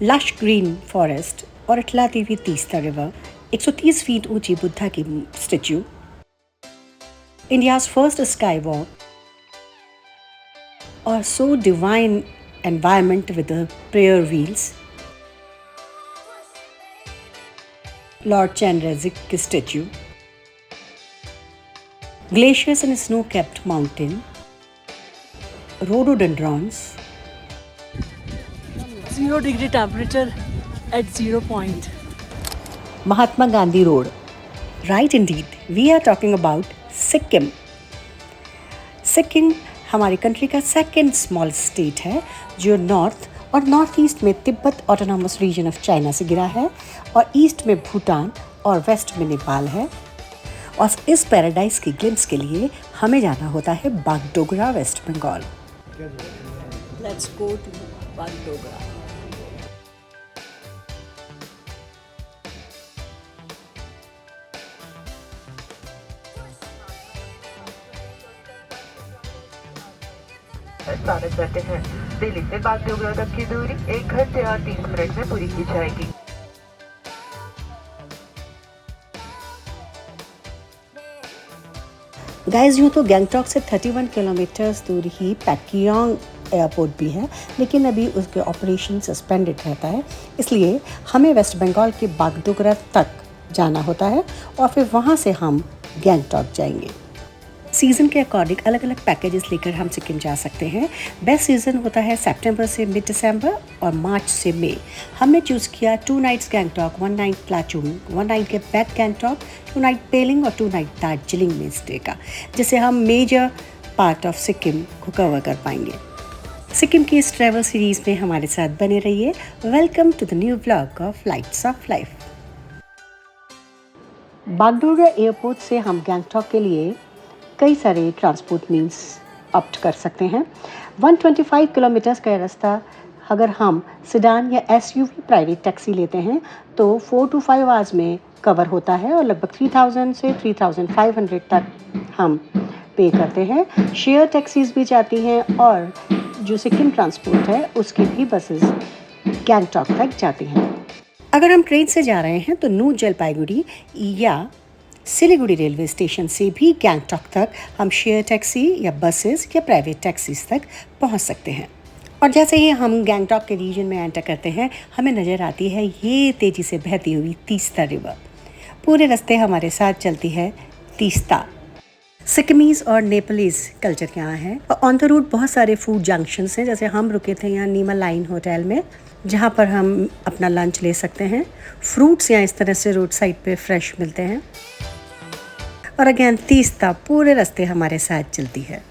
Lush green forest और इटलाती हुई Teesta river, 130 feet ऊंची बुद्धा की statue, India's first sky walk और so divine environment with prayer wheels, lord Chenrezig की statue, glaciers and snow-capped mountain, rhododendrons, 0 degree temperature at 0 point. Mahatma Gandhi Road. Right indeed, we are talking about Sikkim. Sikkim हमारी country का second small state है जो north और north east में Tibet autonomous region of China से गिरा है और ईस्ट में भूटान और वेस्ट में नेपाल है। और इस पैराडाइज की ग्लिम्स के लिए हमें जाना होता है Bagdogra, West Bengal. Let's go to Bagdogra. स्वागत करते हैं। दिल्ली से बागडोगरा तक की दूरी 1 घंटे और 30 मिनट में पूरी की जाएगी। गाइस, यूँ तो गैंगटॉक से 31 किलोमीटर्स दूर ही पैकियोंग एयरपोर्ट भी है, लेकिन अभी उसके ऑपरेशन सस्पेंडेड रहता है, इसलिए हमें वेस्ट बंगाल के बागडोगरा तक जाना होता है और फिर वहाँ से हम गैंगटॉक जाएंगे। सीज़न के अकॉर्डिंग अलग अलग पैकेजेस लेकर हम सिक्किम जा सकते हैं। बेस्ट सीज़न होता है सितंबर से मिड दिसंबर और मार्च से मई। हमने चूज़ किया 2 नाइट्स गैंगटॉक, 1 नाइट प्लाचून, 1 नाइट के बैक गैंगटॉक, 2 नाइट पेलिंग और 2 नाइट दार्जिलिंग में स्टे का, जिससे हम मेजर पार्ट ऑफ सिक्किम को कवर कर पाएंगे। सिक्किम की इस ट्रैवल सीरीज़ में हमारे साथ बने रहिए। Welcome to the new vlog of lights of life. Bagdogra airport से हम गैंगटॉक के लिए कई सारे ट्रांसपोर्ट मीन्स ऑप्ट कर सकते हैं। 125 किलोमीटर्स का रास्ता अगर हम सिडान या एसयूवी प्राइवेट टैक्सी लेते हैं तो 4 to 5 आवर्स में कवर होता है और लगभग 3000 से 3500 तक हम पे करते हैं। शेयर टैक्सीज भी जाती हैं और जो सिक्किम ट्रांसपोर्ट है उसकी भी बसेस गैंगटॉक तक जाती हैं। अगर हम ट्रेन से जा रहे हैं तो न्यू जलपाईगुड़ी या सिलीगुड़ी रेलवे स्टेशन से भी गैंगटॉक तक हम शेयर टैक्सी या बसेस या प्राइवेट टैक्सीज तक पहुंच सकते हैं। और जैसे ही हम गैंगटॉक के रीजन में एंटर करते हैं, हमें नज़र आती है ये तेज़ी से बहती हुई तीस्ता रिवर। पूरे रास्ते हमारे साथ चलती है तीस्ता। सिक्किमीज़ और नेपालीज़ कल्चर यहाँ है और ऑन द रूट बहुत सारे फूड जंक्शंस हैं। जैसे हम रुके थे यहाँ नीमा लाइन होटल में, जहाँ पर हम अपना लंच ले सकते हैं। फ्रूट्स यहाँ इस तरह से रोड साइड पे फ्रेश मिलते हैं। और अगेन तीस्ता पूरे रास्ते हमारे साथ चलती है।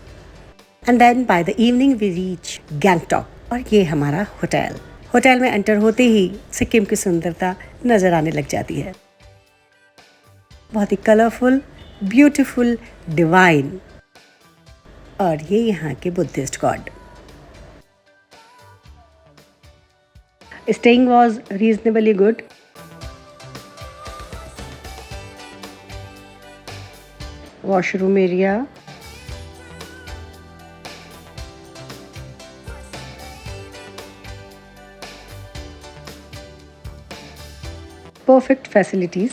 And then by the evening we reach Gangtok और ये हमारा होटल में एंटर होते ही सिक्किम की सुंदरता नज़र आने लग जाती है। बहुत ही कलरफुल, ब्यूटीफुल, डिवाइन, और ये यहाँ के Buddhist God. Staying was reasonably good. Washroom area, perfect facilities.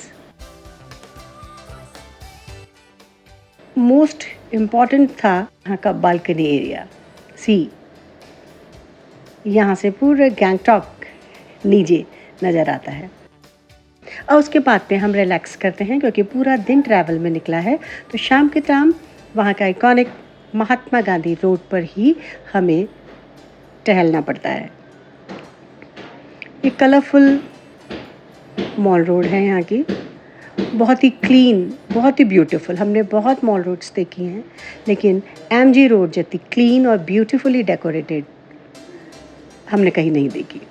Most important था यहाँ का बालकनी एरिया। यहाँ से पूरे गैंगटॉक नीचे नज़र आता है। और उसके बाद में हम रिलैक्स करते हैं क्योंकि पूरा दिन ट्रैवल में निकला है, तो शाम के टाइम वहाँ का आइकॉनिक महात्मा गांधी रोड पर ही हमें टहलना पड़ता है। ये कलरफुल मॉल रोड है यहाँ की, बहुत ही क्लीन, बहुत ही ब्यूटीफुल। हमने बहुत मॉल रोड्स देखी हैं, लेकिन एमजी रोड जितनी क्लीन और ब्यूटीफुली डेकोरेटेड हमने कहीं नहीं देखी।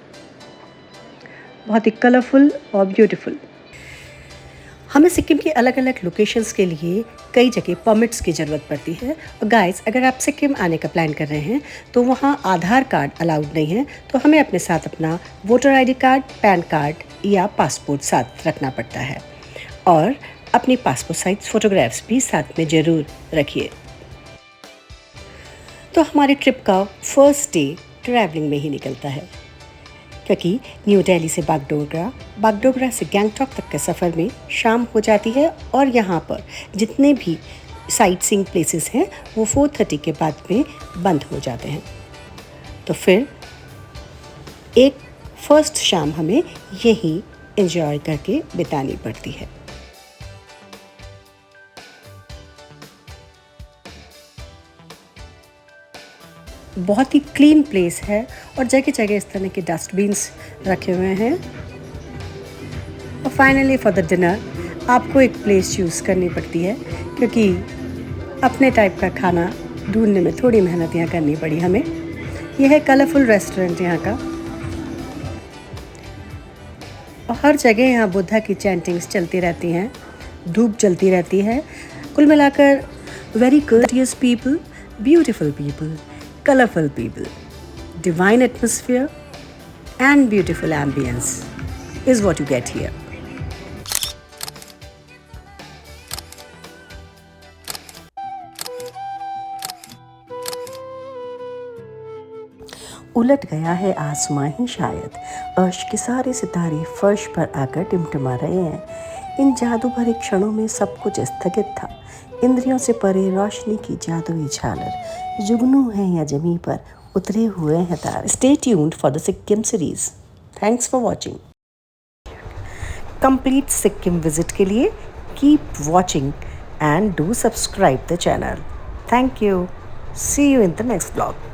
बहुत ही कलरफुल और ब्यूटीफुल। हमें सिक्किम की अलग अलग लोकेशंस के लिए कई जगह परमिट्स की ज़रूरत पड़ती है। और गाइस, अगर आप सिक्किम आने का प्लान कर रहे हैं तो वहाँ आधार कार्ड अलाउड नहीं है, तो हमें अपने साथ अपना voter ID card, pan card या पासपोर्ट साथ रखना पड़ता है। और अपनी पासपोर्ट साइज फ़ोटोग्राफ्स भी साथ में ज़रूर रखिए। तो हमारी ट्रिप का फर्स्ट डे ट्रैवलिंग में ही निकलता है, क्योंकि न्यू दिल्ली से बागडोगरा से गैंगटॉक तक के सफ़र में शाम हो जाती है और यहाँ पर जितने भी साइट सीइंग प्लेसेस हैं वो 4:30 के बाद में बंद हो जाते हैं। तो फिर एक फर्स्ट शाम हमें यहीं एंजॉय करके बितानी पड़ती है। बहुत ही क्लीन प्लेस है और जगह जगह इस तरह के डस्टबिन्स रखे हुए हैं। और फाइनली फॉर द डिनर आपको एक प्लेस चूज़ करनी पड़ती है, क्योंकि अपने टाइप का खाना ढूंढने में थोड़ी मेहनत यहाँ करनी पड़ी हमें। यह है कलरफुल रेस्टोरेंट यहाँ का, और हर जगह यहाँ बुद्धा की चैंटिंग्स चलती रहती हैं, धूप जलती रहती है। कुल मिलाकर very courteous people, beautiful people, colorful people, divine atmosphere and beautiful ambience is what you get here. उलट गया है आसमां ही शायद, अर्श के सारे सितारे फर्श पर आकर टिमटिमा रहे हैं। इन जादू भरे क्षणों में सब कुछ स्थगित था, इंद्रियों से परे रोशनी की जादुई झालर, जुगनू है या जमी पर उतरे हुए हैं तारे। Stay tuned for the Sikkim series. Thanks for watching. Complete Sikkim visit के लिए keep watching and do subscribe the channel. Thank you. See you in the next blog.